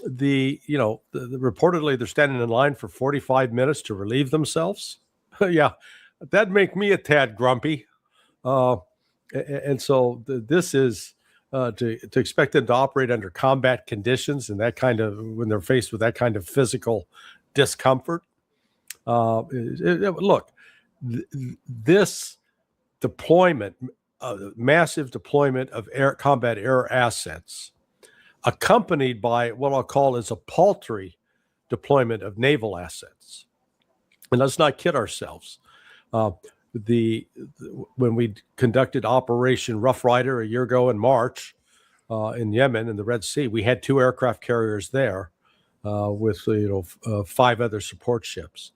reportedly they're standing in line for 45 minutes to relieve themselves. Yeah, that'd make me a tad grumpy. And so this is to expect them to operate under combat conditions and that kind of when they're faced with that kind of physical discomfort. Look, this deployment, massive deployment of combat air assets, accompanied by what I'll call is a paltry deployment of naval assets. And let's not kid ourselves. When we conducted Operation Rough Rider a year ago in March in Yemen in the Red Sea, we had 2 aircraft carriers there with 5 other support ships.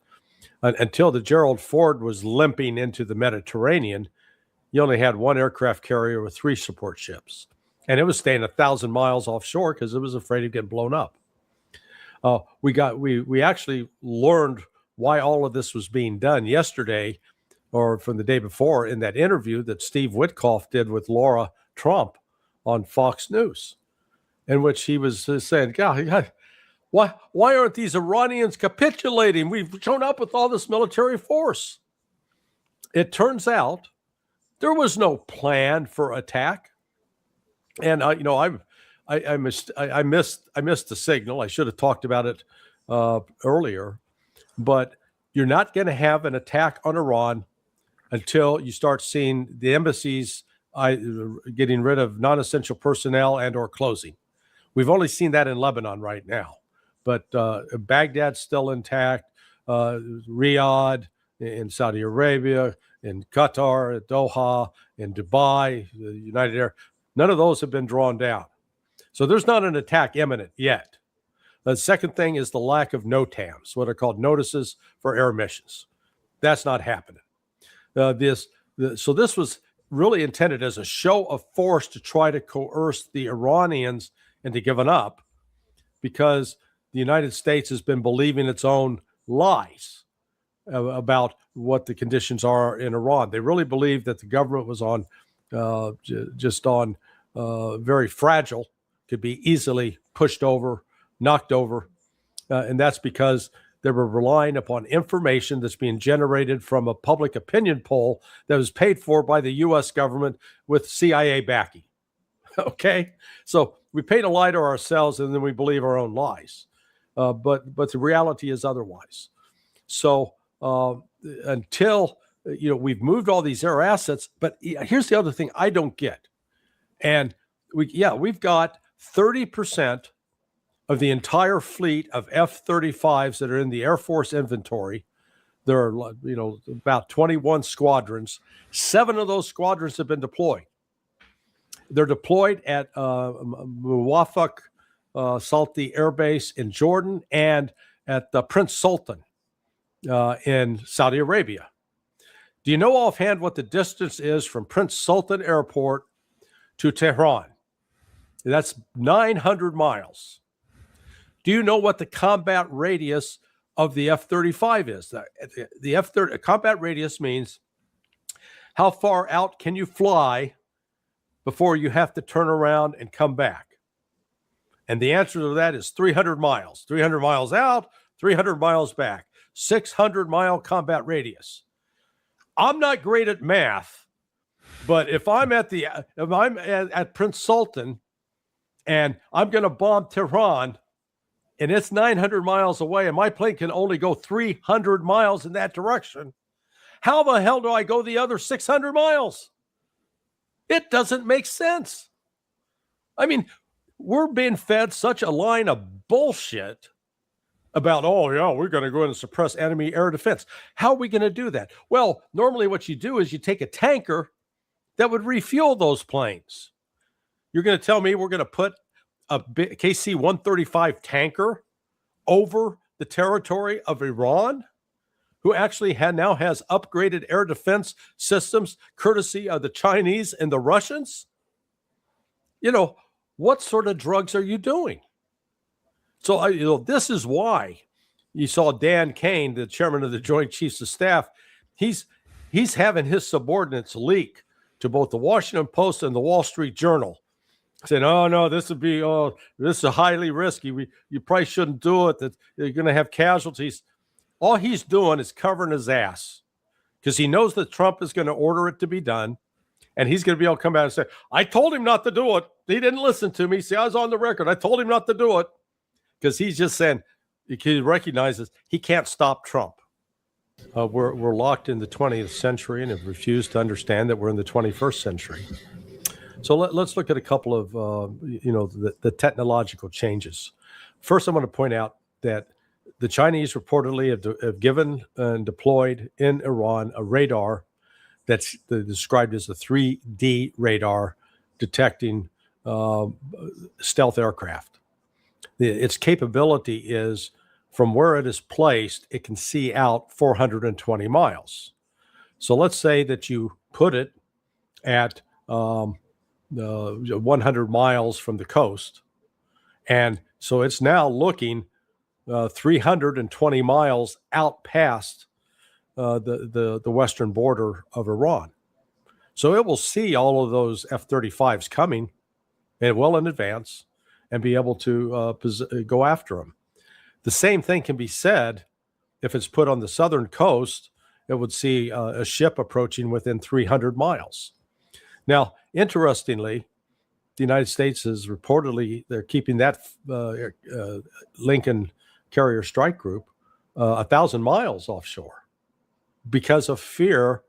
Until the Gerald Ford was limping into the Mediterranean, you only had 1 aircraft carrier with 3 support ships, and it was staying 1,000 miles offshore because it was afraid of getting blown up. We actually learned why all of this was being done yesterday, or from the day before, in that interview that Steve Witkoff did with Laura Trump on Fox News, in which he was saying, God, why aren't these Iranians capitulating? We've shown up with all this military force. It turns out there was no plan for attack. And I missed the signal. I should have talked about it earlier. But you're not going to have an attack on Iran until you start seeing the embassies getting rid of non-essential personnel and or closing. We've only seen that in Lebanon right now. But Baghdad's still intact, Riyadh in Saudi Arabia, in Qatar, Doha, in Dubai, the United Arab, none of those have been drawn down. So there's not an attack imminent yet. The second thing is the lack of NOTAMs, what are called notices for air missions. That's not happening. So this was really intended as a show of force to try to coerce the Iranians into giving up, because the United States has been believing its own lies about what the conditions are in Iran. They really believed that the government was very fragile, could be easily pushed over, knocked over. And that's because they were relying upon information that's being generated from a public opinion poll that was paid for by the U.S. government with CIA backing. Okay? So we paint a lie to ourselves and then we believe our own lies. But the reality is otherwise. So until we've moved all these air assets, but here's the other thing I don't get. And we've got 30% of the entire fleet of F-35s that are in the Air Force inventory. There are about 21 squadrons. 7 of those squadrons have been deployed. They're deployed at Muwafaq Salti Air Base in Jordan and at Prince Sultan in Saudi Arabia. Do you know offhand what the distance is from Prince Sultan Airport to Tehran? That's 900 miles. Do you know what the combat radius of the F-35 is? The F-30 combat radius means how far out can you fly before you have to turn around and come back? And the answer to that is 300 miles. 300 miles out, 300 miles back. 600-mile combat radius. I'm not great at math, but if I'm at Prince Sultan and I'm going to bomb Tehran and it's 900 miles away and my plane can only go 300 miles in that direction, how the hell do I go the other 600 miles? It doesn't make sense. I mean, we're being fed such a line of bullshit about, we're going to go in and suppress enemy air defense. How are we going to do that? Well, normally what you do is you take a tanker that would refuel those planes. You're going to tell me we're going to put a KC-135 tanker over the territory of Iran, who actually now has upgraded air defense systems courtesy of the Chinese and the Russians? What sort of drugs are you doing? So, this is why you saw Dan Kane, the chairman of the Joint Chiefs of Staff, he's having his subordinates leak to both the Washington Post and the Wall Street Journal saying, "Oh no, this is highly risky. You probably shouldn't do it. That you're going to have casualties." All he's doing is covering his ass because he knows that Trump is going to order it to be done, and he's going to be able to come out and say, "I told him not to do it. He didn't listen to me. See, I was on the record. I told him not to do it," because he's just saying he recognizes he can't stop Trump. We're locked in the 20th century and have refused to understand that we're in the 21st century. So let's look at a couple of the technological changes. First, I want to point out that the Chinese reportedly have given and deployed in Iran a radar that's described as a 3D radar detecting stealth aircraft. Its capability is, from where it is placed, it can see out 420 miles. So let's say that you put it at 100 miles from the coast. And so it's now looking 320 miles out past the western border of Iran. So it will see all of those F-35s coming and well in advance and be able to go after them. The same thing can be said if it's put on the southern coast. It would see a ship approaching within 300 miles. Now, interestingly, the United States is reportedly, they're keeping that Lincoln Carrier Strike Group 1,000 miles offshore because of fear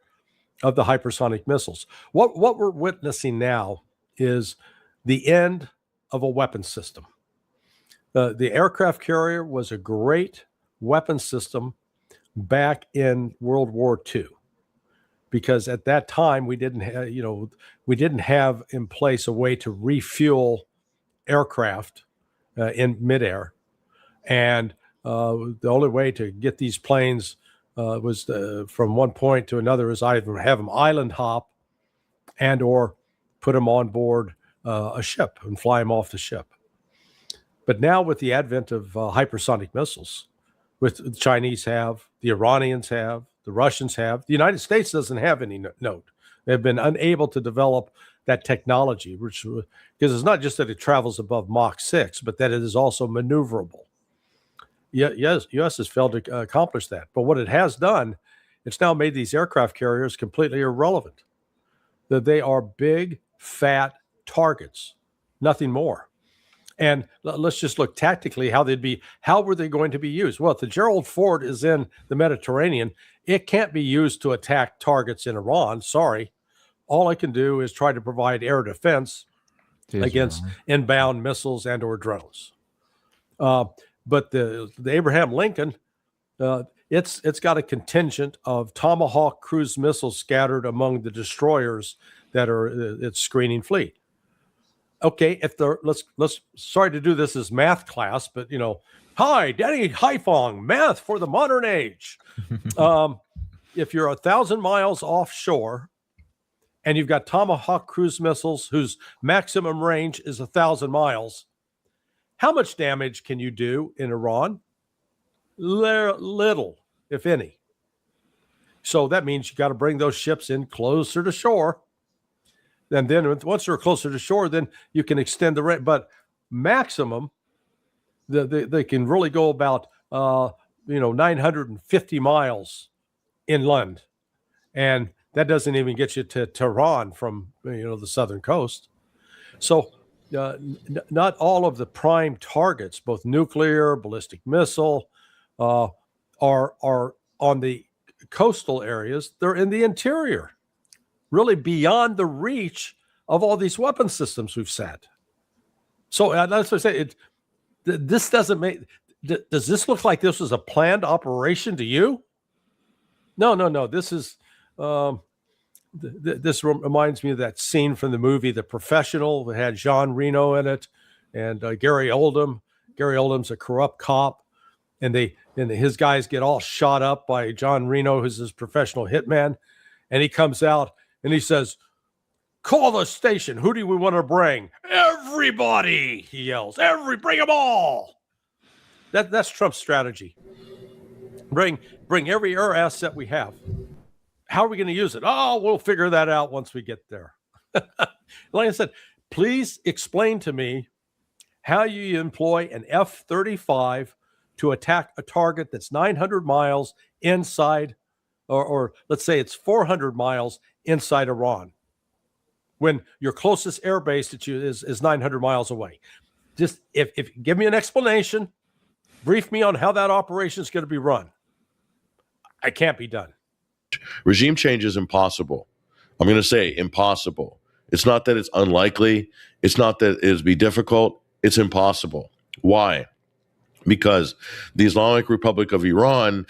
of the hypersonic missiles. What we're witnessing now is the end of a weapon system. The aircraft carrier was a great weapon system back in World War II, because at that time we didn't have in place a way to refuel aircraft in midair, and the only way to get these planes was from one point to another is either have them island hop and or put them on board a ship and fly them off the ship. But now with the advent of hypersonic missiles, which the Chinese have, the Iranians have, the Russians have, the United States doesn't have any note. They've been unable to develop that technology, because it's not just that it travels above Mach 6, but that it is also maneuverable. Yes, U.S. has failed to accomplish that. But what it has done, it's now made these aircraft carriers completely irrelevant. That they are big, fat targets, nothing more. And let's just look tactically how were they going to be used? Well, if the Gerald Ford is in the Mediterranean, it can't be used to attack targets in Iran. Sorry. All it can do is try to provide air defense against inbound missiles and or drones. But the Abraham Lincoln, it's got a contingent of Tomahawk cruise missiles scattered among the destroyers that are its screening fleet. Okay, let's sorry to do this as math class, but hi, Danny Haiphong, math for the modern age. If you're 1,000 miles offshore and you've got Tomahawk cruise missiles whose maximum range is 1,000 miles, how much damage can you do in Iran? Little, if any. So that means you got to bring those ships in closer to shore. And then once they're closer to shore, then you can extend the range. But maximum, they can really go about 950 miles inland, and that doesn't even get you to Tehran from the southern coast. So not all of the prime targets, both nuclear, ballistic missile, are on the coastal areas. They're in the interior, really beyond the reach of all these weapon systems we've said. So that's what I say. This doesn't make. Does this look like this was a planned operation to you? No. This is. This reminds me of that scene from the movie The Professional that had Jean Reno in it and Gary Oldman. Gary Oldman's a corrupt cop, and his guys get all shot up by John Reno, who's his professional hitman, and he comes out and he says, "Call the station. Who do we want to bring?" "Everybody," he yells. Bring them all. That's Trump's strategy. Bring every air asset we have. How are we going to use it? Oh, we'll figure that out once we get there. Like I said, Please explain to me how you employ an F-35 to attack a target that's 900 miles inside, or let's say it's 400 miles inside Iran, when your closest air base that you is 900 miles away. Just if give me an explanation, brief me on how that operation is going to be run. It can't be done. Regime change is impossible. I'm going to say impossible. It's not that it's unlikely. It's not that it'll be difficult. It's impossible. Why? Because the Islamic Republic of Iran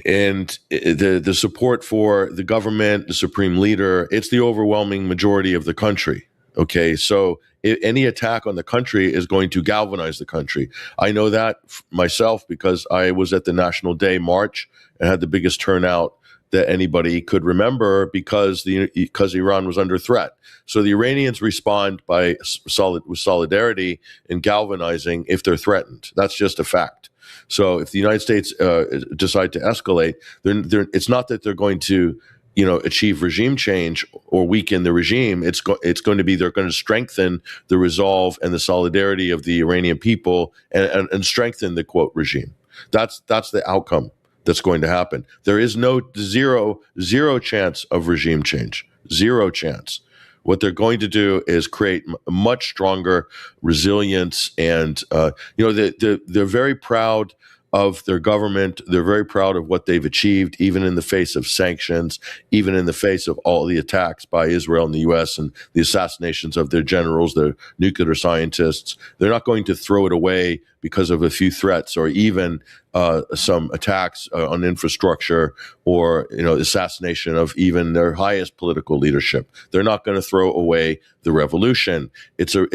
and the support for the government, the supreme leader, it's the overwhelming majority of the country. Okay, so any attack on the country is going to galvanize the country. I know that myself because I was at the National Day March and had the biggest turnout that anybody could remember because Iran was under threat. So the Iranians respond with solidarity and galvanizing if they're threatened. That's just a fact. So if the United States decide to escalate, it's not that they're going to achieve regime change or weaken the regime. It's going to be they're going to strengthen the resolve and the solidarity of the Iranian people and strengthen the quote regime. That's the outcome that's going to happen. There is no zero chance of regime change. Zero chance. What they're going to do is create much stronger resilience, and they're very proud of their government. They're very proud of what they've achieved, even in the face of sanctions, even in the face of all the attacks by Israel and the U.S. and the assassinations of their generals, their nuclear scientists. They're not going to throw it away because of a few threats or even some attacks on infrastructure or assassination of even their highest political leadership. They're not going to throw away the revolution. It's a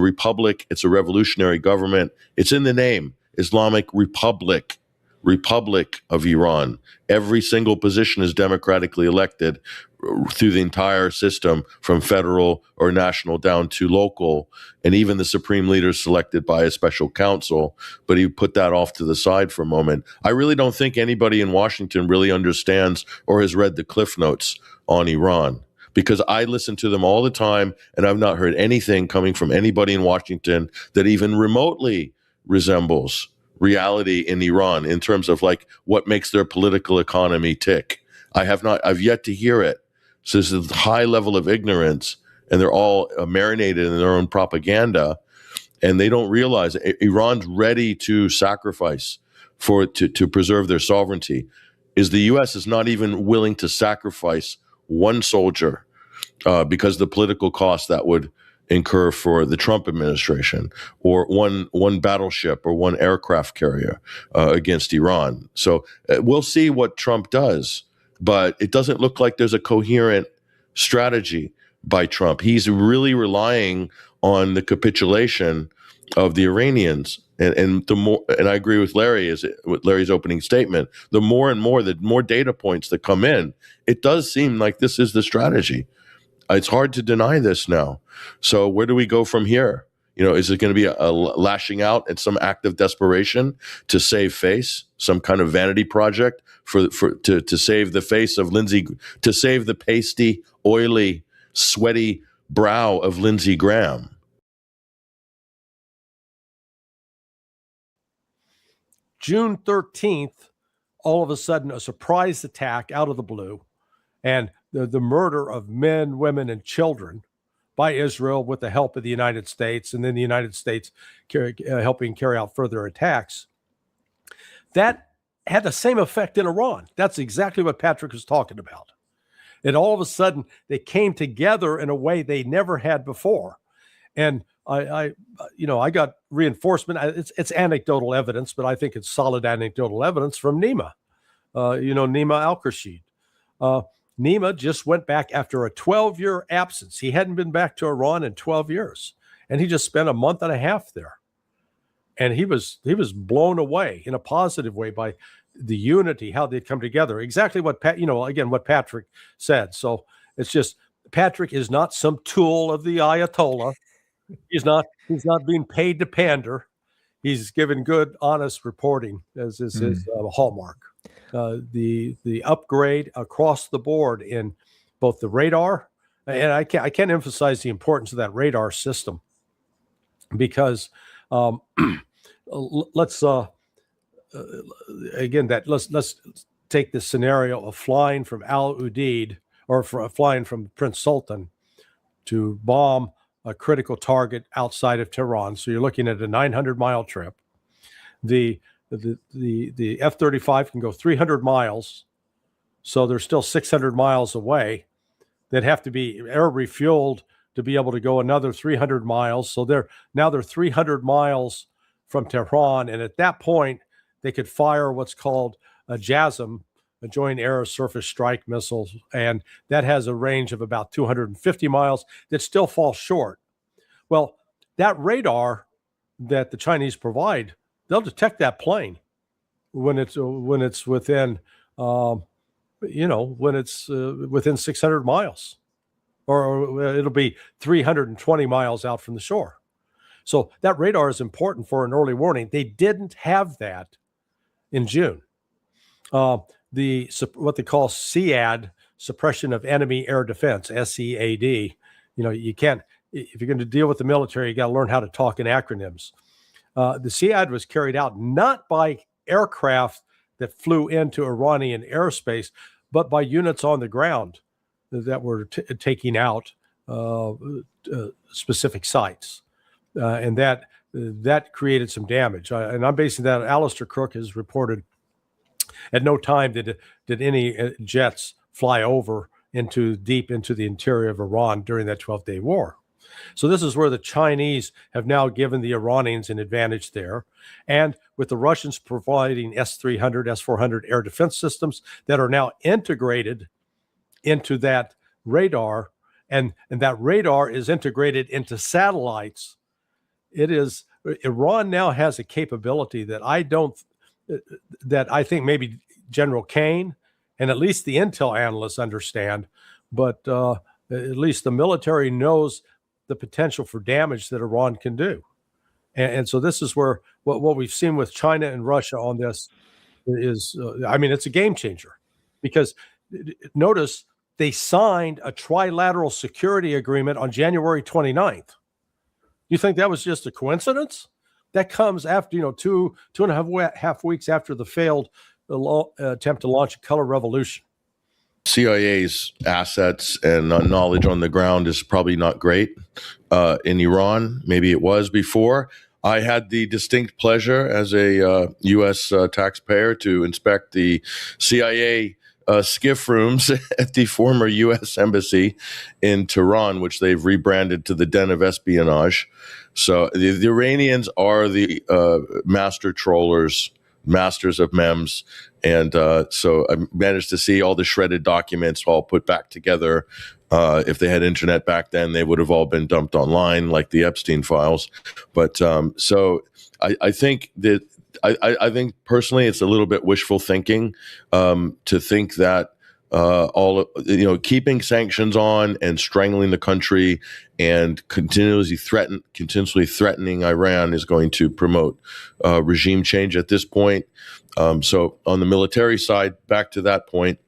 republic. It's a revolutionary government. It's in the name. Islamic Republic of Iran. Every single position is democratically elected through the entire system, from federal or national down to local, and even the supreme leader is selected by a special council. But you put that off to the side for a moment. I really don't think anybody in Washington really understands or has read the Cliff Notes on Iran, because I listen to them all the time, and I've not heard anything coming from anybody in Washington that even remotely resembles reality in Iran in terms of like what makes their political economy tick. I've yet to hear it. So this is a high level of ignorance, and they're all marinated in their own propaganda, and they don't realize Iran's ready to sacrifice to preserve their sovereignty. The U.S. is not even willing to sacrifice one soldier because the political cost that would incur for the Trump administration, or one battleship or one aircraft carrier against Iran. So we'll see what Trump does, but it doesn't look like there's a coherent strategy by Trump. He's really relying on the capitulation of the Iranians. And the more, and I agree with with Larry's opening statement, the more data points that come in, it does seem like this is the strategy. It's hard to deny this now. So where do we go from here? Is it going to be a lashing out at some act of desperation to save face, some kind of vanity project to save the face of Lindsey, to save the pasty, oily, sweaty brow of Lindsey Graham? June 13th, all of a sudden, a surprise attack out of the blue, and the murder of men, women, and children by Israel with the help of the United States, and then the United States helping carry out further attacks. That had the same effect in Iran. That's exactly what Patrick was talking about. And all of a sudden, they came together in a way they never had before. And I got reinforcement. It's anecdotal evidence, but I think it's solid anecdotal evidence from Nima. Nima Al-Rashid. Nima just went back after a 12-year absence. He hadn't been back to Iran in 12 years, and he just spent a month and a half there. And he was blown away in a positive way by the unity, how they'd come together. Exactly what what Patrick said. So it's just, Patrick is not some tool of the Ayatollah. He's not being paid to pander. He's given good, honest reporting as is his hallmark. The upgrade across the board in both the radar And I can't emphasize the importance of that radar system, because let's again, that let's take this scenario of flying from Al Udeid, or flying from Prince Sultan to bomb a critical target outside of Tehran. So you're looking at a 900-mile trip. The F-35 can go 300 miles, so they're still 600 miles away. They'd have to be air refueled to be able to go another 300 miles. So they're 300 miles from Tehran, and at that point, they could fire what's called a JASSM, a Joint Air Surface Strike Missile, and that has a range of about 250 miles that still falls short. Well, that radar that the Chinese provide, they'll detect that plane when it's within, when it's within 600 miles, or it'll be 320 miles out from the shore. So that radar is important for an early warning. They didn't have that in June. What they call SEAD, Suppression of Enemy Air Defense, SEAD. You can't, if you're going to deal with the military, you got to learn how to talk in acronyms. The SEAD was carried out not by aircraft that flew into Iranian airspace, but by units on the ground that were taking out specific sites. And that created some damage. And I'm basing that, Alistair Crook has reported at no time did any jets fly over deep into the interior of Iran during that 12-day war. So this is where the Chinese have now given the Iranians an advantage there. And with the Russians providing S-300, S-400 air defense systems that are now integrated into that radar, and that radar is integrated into satellites, Iran now has a capability that I think maybe General Kane and at least the intel analysts understand, but at least the military knows the potential for damage that Iran can do. And so this is where what we've seen with China and Russia on this is, it's a game changer, because notice they signed a trilateral security agreement on January 29th. You think that was just a coincidence? That comes after, two and a half weeks after the failed attempt to launch a color revolution. CIA's assets and knowledge on the ground is probably not great in Iran. Maybe it was before. I had the distinct pleasure as a U.S. taxpayer to inspect the CIA skiff rooms at the former U.S. Embassy in Tehran, which they've rebranded to the Den of Espionage. So the Iranians are the master trollers, masters of memes. And so I managed to see all the shredded documents all put back together. If they had internet back then, they would have all been dumped online like the Epstein files. But so I think that I think personally it's a little bit wishful thinking to think that keeping sanctions on and strangling the country and continuously threatening Iran is going to promote regime change at this point. So on the military side, back to that point,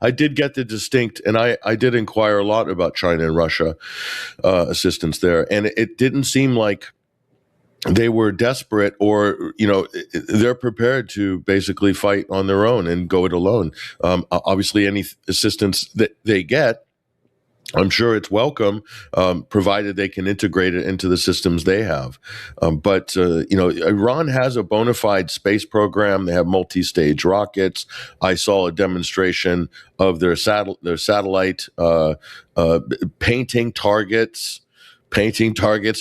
I did get the distinct, and I did inquire a lot about China and Russia assistance there, and it didn't seem like they were desperate, or they're prepared to basically fight on their own and go it alone. Obviously, any assistance that they get, I'm sure it's welcome, provided they can integrate it into the systems they have. But Iran has a bona fide space program. They have multi-stage rockets. I saw a demonstration of their satellite painting targets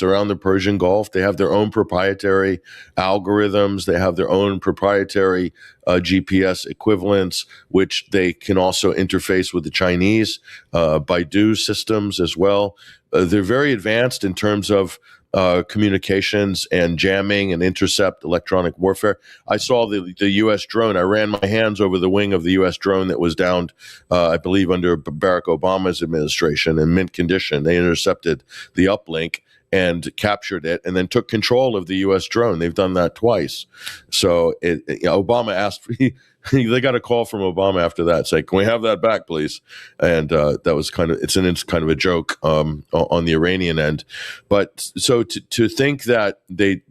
around the Persian Gulf. They have their own proprietary algorithms. They have their own proprietary GPS equivalents, which they can also interface with the Chinese Baidu systems as well. They're very advanced in terms of communications and jamming and intercept electronic warfare. I saw the U.S. drone. I ran my hands over the wing of the U.S. drone that was downed, I believe, under Barack Obama's administration in mint condition. They intercepted the uplink, and captured it, and then took control of the U.S. drone. They've done that twice. So Obama asked. They got a call from Obama after that, saying, "Can we have that back, please?" And that was kind of a joke on the Iranian end. But so to think that they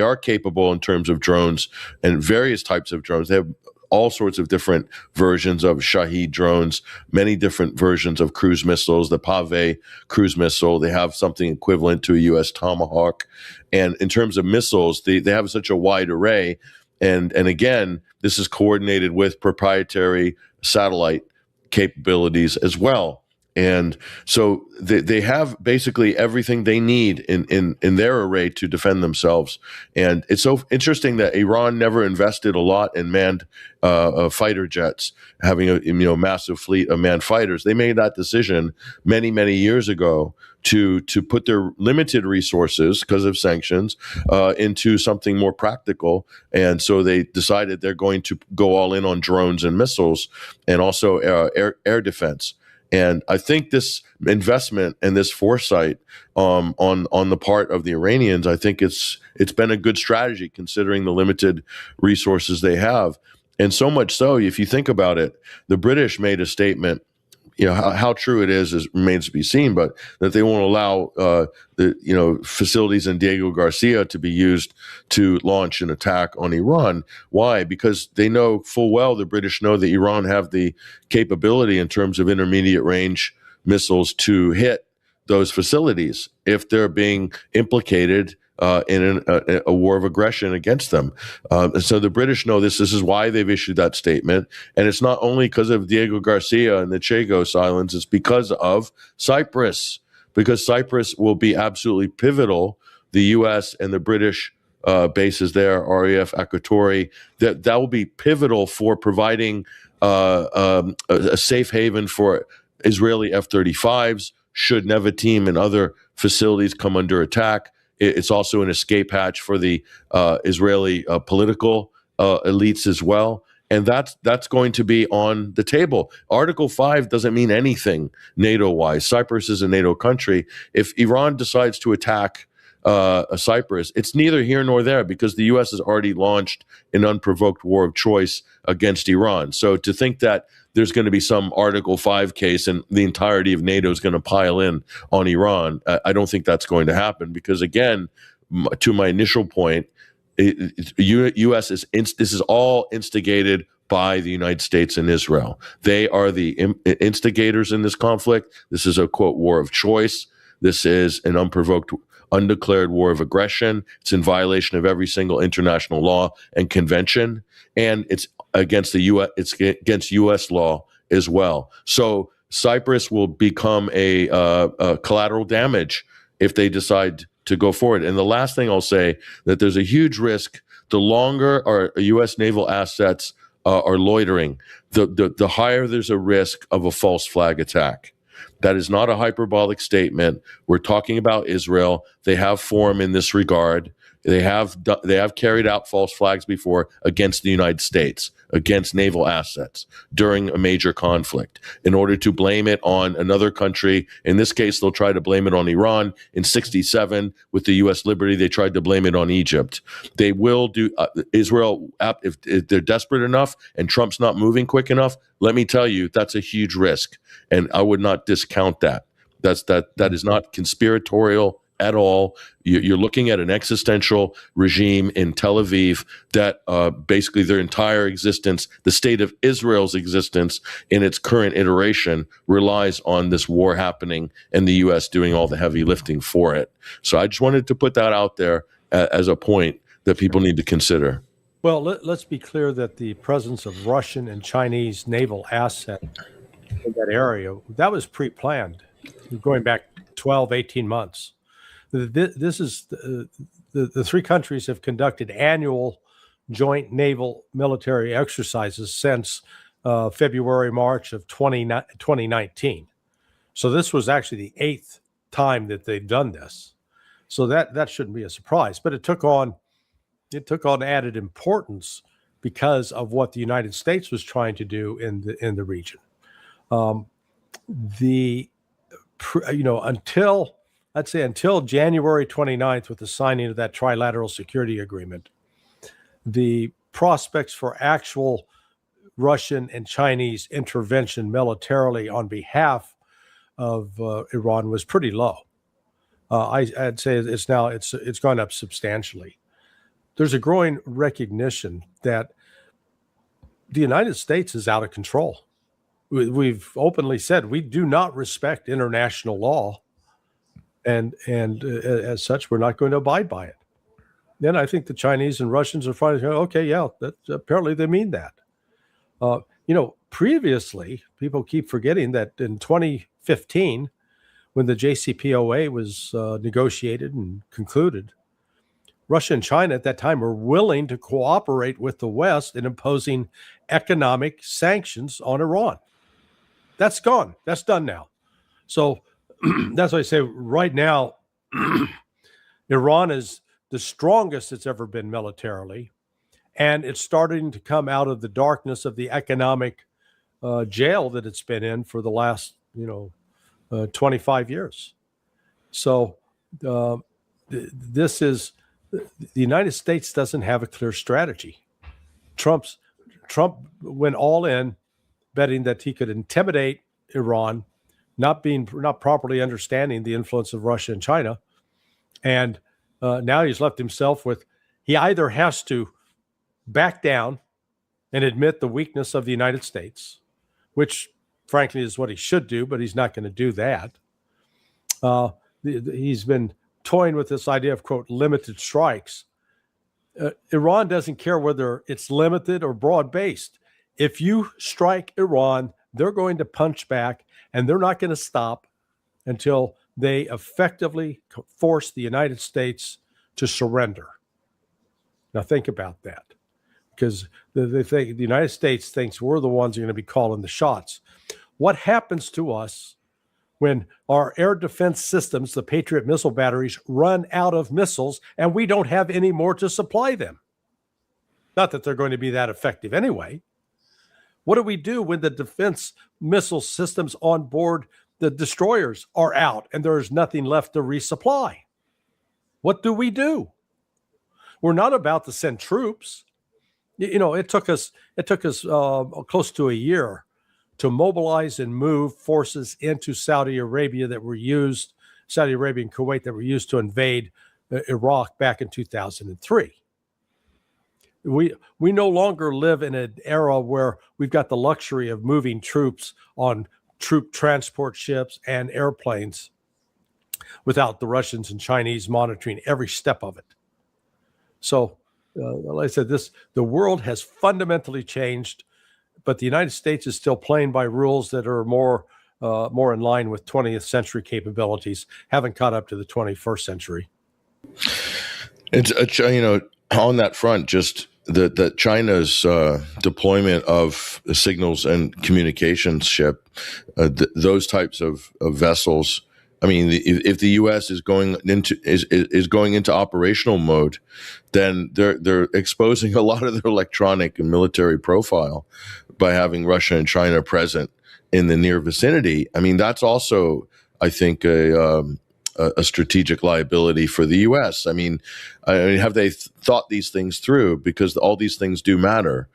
are capable in terms of drones and various types of drones. They have all sorts of different versions of Shahed drones, many different versions of cruise missiles, the Pave cruise missile. They have something equivalent to a U.S. Tomahawk. And in terms of missiles, they have such a wide array. And again, this is coordinated with proprietary satellite capabilities as well. And so they have basically everything they need in their array to defend themselves. And it's so interesting that Iran never invested a lot in manned fighter jets, having a massive fleet of manned fighters. They made that decision many, many years ago to put their limited resources because of sanctions into something more practical. And so they decided they're going to go all in on drones and missiles and also air defense. And I think this investment and this foresight on the part of the Iranians, I think it's been a good strategy considering the limited resources they have. And so much so, if you think about it, the British made a statement. How true it is remains to be seen, but that they won't allow the facilities in Diego Garcia to be used to launch an attack on Iran. Why? Because they know full well, the British know that Iran have the capability in terms of intermediate range missiles to hit those facilities if they're being implicated in a war of aggression against them. So the British know this. This is why they've issued that statement. And it's not only because of Diego Garcia and the Chagos Islands, it's because of Cyprus, because Cyprus will be absolutely pivotal. The U.S. and the British bases there, RAF Akrotiri, that will be pivotal for providing a safe haven for Israeli F-35s should Nevatim and other facilities come under attack. It's also an escape hatch for the Israeli political elites as well. And that's going to be on the table. Article 5 doesn't mean anything NATO-wise. Cyprus is a NATO country. If Iran decides to attack Cyprus, it's neither here nor there because the U.S. has already launched an unprovoked war of choice against Iran. So to think that there's going to be some Article 5 case and the entirety of NATO is going to pile in on Iran, I don't think that's going to happen because, again, to my initial point, U.S. this is all instigated by the United States and Israel. They are the instigators in this conflict. This is a, quote, war of choice. This is an unprovoked, undeclared war of aggression. It's in violation of every single international law and convention, and it's against the U.S. It's against U.S. law as well. So Cyprus will become a collateral damage if they decide to go forward. And the last thing I'll say, that there's a huge risk the longer our U.S. naval assets are loitering, the higher there's a risk of a false flag attack. That is not a hyperbolic statement. We're talking about Israel. They have form in this regard. They have carried out false flags before against the United States, against naval assets during a major conflict in order to blame it on another country. In this case, they'll try to blame it on Iran. In 1967, with the U.S. Liberty, they tried to blame it on Egypt. They will do Israel if they're desperate enough and Trump's not moving quick enough. Let me tell you, that's a huge risk, and I would not discount that. That is not conspiratorial at all. You're looking at an existential regime in Tel Aviv that basically their entire existence, the state of Israel's existence in its current iteration, relies on this war happening and the U.S. doing all the heavy lifting for it. So I just wanted to put that out there as a point that people need to consider. Well, let's be clear that the presence of Russian and Chinese naval asset in that area, that was pre-planned, going back 12, 18 months. This is the three countries have conducted annual joint naval military exercises since February, March of 2019. So this was actually the 8th time that they've done this. So that shouldn't be a surprise, but it took on added importance because of what the United States was trying to do in the region. Until I'd say until January 29th, with the signing of that trilateral security agreement, the prospects for actual Russian and Chinese intervention militarily on behalf of Iran was pretty low. I'd say it's gone up substantially. There's a growing recognition that the United States is out of control. We've openly said we do not respect international law, and as such, we're not going to abide by it. Then I think the Chinese and Russians are finally going, okay, yeah, apparently they mean that. Previously, people keep forgetting that in 2015, when the JCPOA was negotiated and concluded, Russia and China at that time were willing to cooperate with the West in imposing economic sanctions on Iran. That's gone. That's done now. So that's why I say right now, Iran is the strongest it's ever been militarily, and it's starting to come out of the darkness of the economic jail that it's been in for the last, 25 years. So this is the United States doesn't have a clear strategy. Trump went all in, betting that he could intimidate Iran, not properly understanding the influence of Russia and China, and now he's left himself with he either has to back down and admit the weakness of the United States, which frankly is what he should do, but he's not going to do that. He's been toying with this idea of, quote, limited strikes. Iran doesn't care whether it's limited or broad-based. If you strike Iran, they're going to punch back, and they're not going to stop until they effectively force the United States to surrender. Now think about that, because the United States thinks we're the ones who are going to be calling the shots. What happens to us when our air defense systems, the Patriot missile batteries, run out of missiles and we don't have any more to supply them? Not that they're going to be that effective anyway. What do we do when the defense missile systems on board the destroyers are out and there is nothing left to resupply? What do we do? We're not about to send troops. It took us close to a year to mobilize and move forces into Saudi Arabia and Kuwait that were used to invade Iraq back in 2003. We no longer live in an era where we've got the luxury of moving troops on troop transport ships and airplanes without the Russians and Chinese monitoring every step of it. So, like I said, the world has fundamentally changed, but the United States is still playing by rules that are more in line with 20th century capabilities, haven't caught up to the 21st century. It's on that front, just that China's deployment of signals and communications ship, those types of vessels. I mean, if the U.S. is going into operational mode, then they're exposing a lot of their electronic and military profile by having Russia and China present in the near vicinity. I mean, that's also, I think, a strategic liability for the U.S. I mean, have they thought these things through? Because all these things do matter.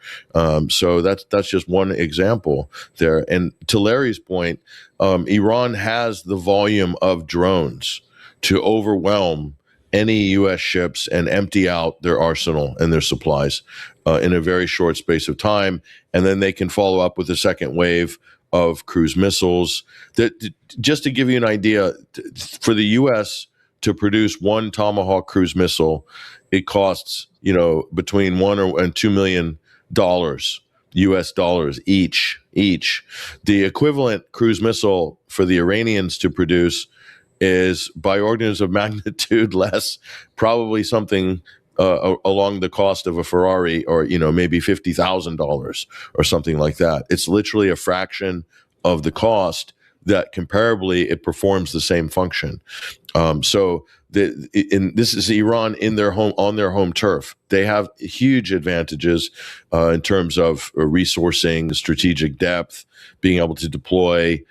So that's just one example there. And to Larry's point, Iran has the volume of drones to overwhelm any U.S. ships and empty out their arsenal and their supplies in a very short space of time. And then they can follow up with a second wave of cruise missiles. Just to give you an idea, for the U.S. to produce one Tomahawk cruise missile, it costs between $1 and $2 million U.S. dollars each. The equivalent cruise missile for the Iranians to produce is by orders of magnitude less, probably something along the cost of a Ferrari, or maybe $50,000 or something like that. It's literally a fraction of the cost that comparably it performs the same function. So this is Iran in their home, on their home turf. They have huge advantages in terms of resourcing, strategic depth, being able to deploy,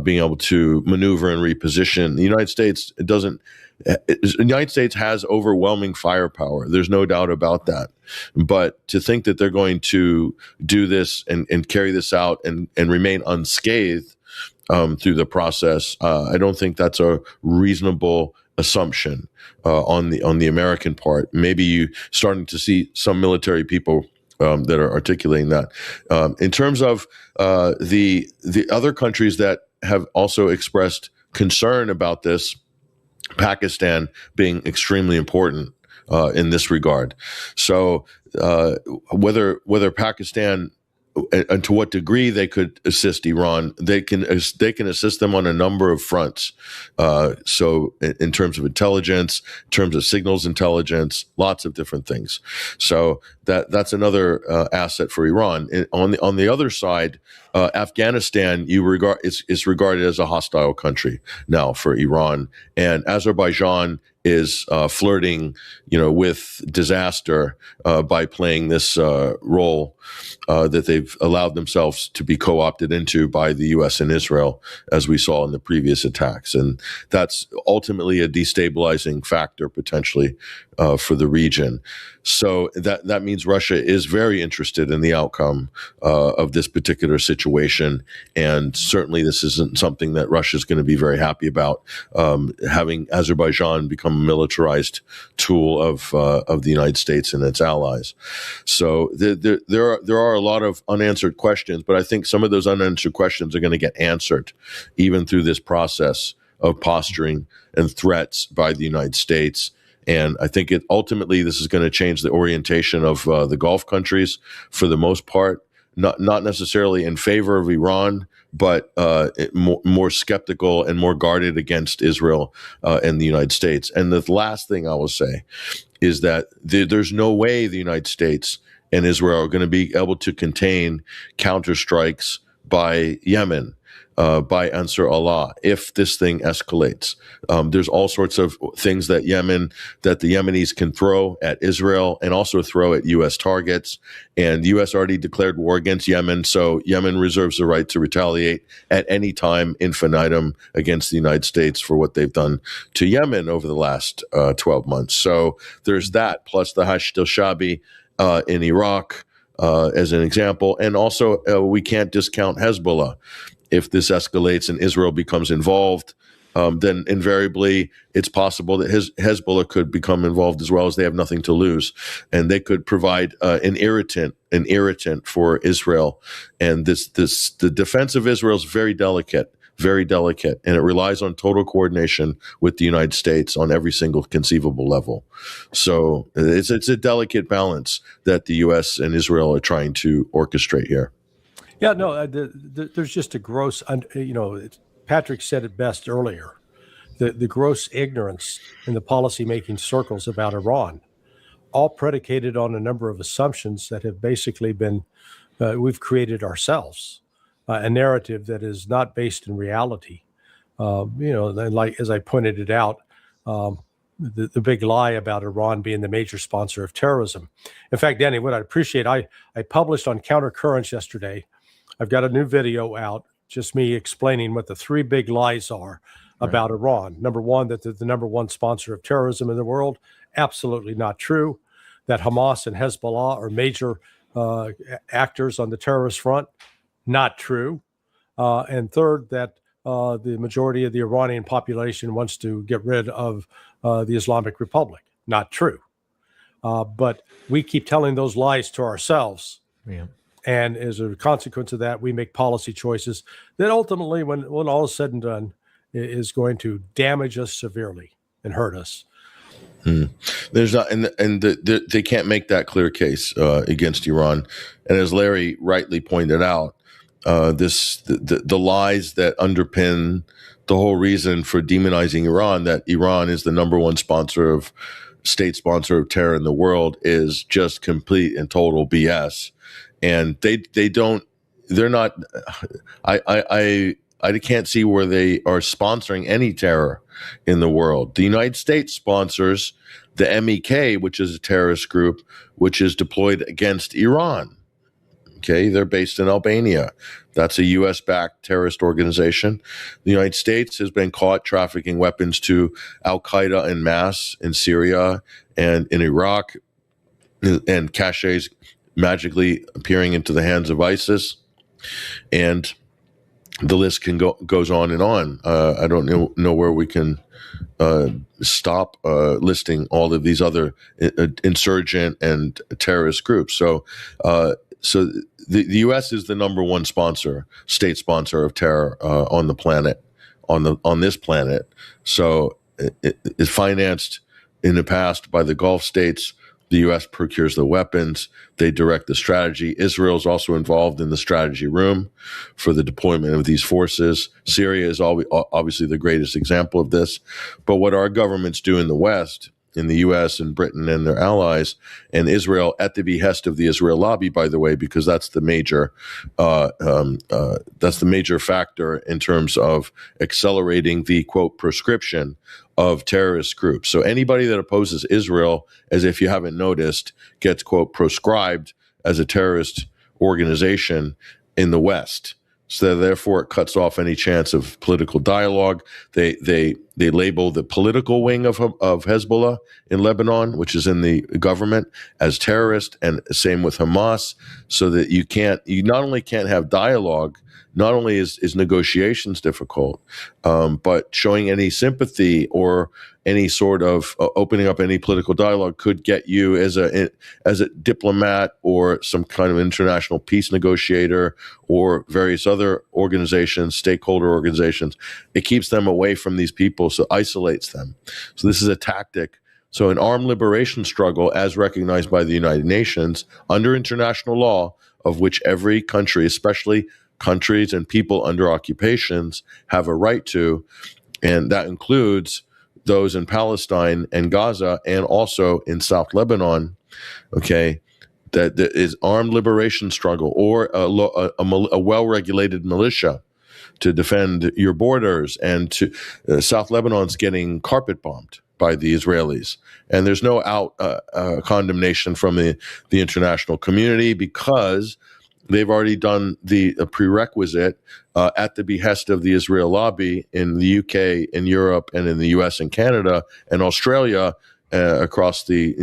being able to maneuver and reposition. The United States the United States has overwhelming firepower. There's no doubt about that. But to think that they're going to do this and carry this out and remain unscathed through the process, I don't think that's a reasonable assumption on the American part. Maybe you starting to see some military people that are articulating that. In terms of the other countries that have also expressed concern about this, Pakistan being extremely important in this regard. So whether Pakistan and to what degree they could assist Iran, they can assist them on a number of fronts. So in terms of intelligence, in terms of signals intelligence, lots of different things. So that's another asset for Iran. On the other side, Afghanistan is regarded as a hostile country now for Iran, and Azerbaijan is flirting, with disaster by playing this role that they've allowed themselves to be co-opted into by the U.S. and Israel, as we saw in the previous attacks, and that's ultimately a destabilizing factor potentially for the region. So that means Russia is very interested in the outcome of this particular situation, and certainly this isn't something that Russia is going to be very happy about, having Azerbaijan become a militarized tool of the United States and its allies. So there are a lot of unanswered questions, but I think some of those unanswered questions are going to get answered even through this process of posturing and threats by the United States. And I think ultimately this is going to change the orientation of the Gulf countries for the most part, not necessarily in favor of Iran, but more skeptical and more guarded against Israel and the United States. And the last thing I will say is that there's no way the United States and Israel are going to be able to contain counterstrikes by Yemen, by Ansar Allah, if this thing escalates. There's all sorts of things that the Yemenis can throw at Israel and also throw at U.S. targets. And the U.S. already declared war against Yemen, so Yemen reserves the right to retaliate at any time infinitum against the United States for what they've done to Yemen over the last 12 months. So there's that, plus the Hashd al-Shabi in Iraq as an example. And also we can't discount Hezbollah. If this escalates and Israel becomes involved, then invariably it's possible that Hezbollah could become involved as well, as they have nothing to lose, and they could provide an irritant for Israel. And the defense of Israel is very delicate, and it relies on total coordination with the United States on every single conceivable level. So it's a delicate balance that the U.S. and Israel are trying to orchestrate here. Yeah, no, there's just a gross, Patrick said it best earlier, the gross ignorance in the policymaking circles about Iran, all predicated on a number of assumptions that have basically been, we've created ourselves, a narrative that is not based in reality. Like, as I pointed it out, the big lie about Iran being the major sponsor of terrorism. In fact, Danny, what I appreciate, I published on Countercurrents yesterday. I've got a new video out, just me explaining what the three big lies are about Iran. Number one, that they're the number one sponsor of terrorism in the world. Absolutely not true. That Hamas and Hezbollah are major actors on the terrorist front. Not true. And third, that the majority of the Iranian population wants to get rid of the Islamic Republic. Not true. But we keep telling those lies to ourselves. Yeah. And as a consequence of that, we make policy choices that ultimately, when all is said and done, is going to damage us severely and hurt us. There's not, they can't make that clear case against Iran. And as Larry rightly pointed out, the lies that underpin the whole reason for demonizing Iran, that Iran is the number one state sponsor of terror in the world, is just complete and total BS. And they're not. I can't see where they are sponsoring any terror in the world. The United States sponsors the MEK, which is a terrorist group, which is deployed against Iran. Okay, they're based in Albania. That's a U.S.-backed terrorist organization. The United States has been caught trafficking weapons to Al-Qaeda en masse in Syria and in Iraq, and caches magically appearing into the hands of ISIS. And the list goes on and on. I don't know where we can stop listing all of these other insurgent and terrorist groups. So the U.S. is the number one state sponsor of terror on the planet, on this planet. So it is financed in the past by the Gulf states. The U.S. procures the weapons. They direct the strategy. Israel is also involved in the strategy room for the deployment of these forces. Syria is obviously the greatest example of this. But what our governments do in the West, in the U.S. and Britain and their allies, and Israel at the behest of the Israel lobby, by the way, because that's the major factor in terms of accelerating the, quote, proscription of terrorist groups. So anybody that opposes Israel, as if you haven't noticed, gets, quote, proscribed as a terrorist organization in the West. So therefore, it cuts off any chance of political dialogue. They label the political wing of Hezbollah in Lebanon, which is in the government, as terrorist, and same with Hamas. So that you not only can't have dialogue, not only is negotiations difficult, but showing any sympathy or any sort of opening up any political dialogue could get you as a diplomat or some kind of international peace negotiator or various other organizations, stakeholder organizations. It keeps them away from these people, so isolates them. So this is a tactic. So an armed liberation struggle, as recognized by the United Nations under international law, of which every country, especially countries and people under occupations, have a right to, and that includes those in Palestine and Gaza and also in South Lebanon, okay, that there is armed liberation struggle or a well-regulated militia to defend your borders, and to South Lebanon's getting carpet bombed by the Israelis, and there's no condemnation from the international community because they've already done the prerequisite at the behest of the Israel lobby in the UK, in Europe, and in the US and Canada and Australia, across the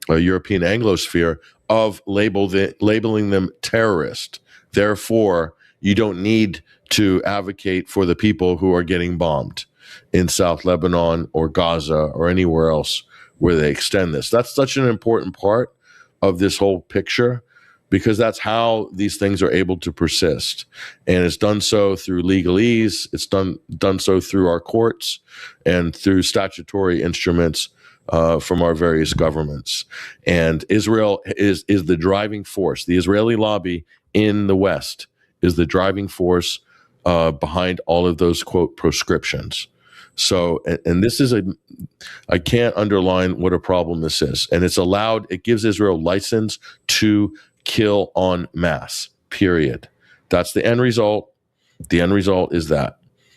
European Anglosphere, of labeling them terrorist. Therefore, you don't need to advocate for the people who are getting bombed in South Lebanon or Gaza or anywhere else where they extend this. That's such an important part of this whole picture, because that's how these things are able to persist. And it's done so through legalese. It's done so through our courts and through statutory instruments from our various governments. And Israel is the driving force. The Israeli lobby in the West is the driving force behind all of those, quote, proscriptions. So, and this is I can't underline what a problem this is. And it gives Israel license to kill en masse, period. That's the end result. The end result is that.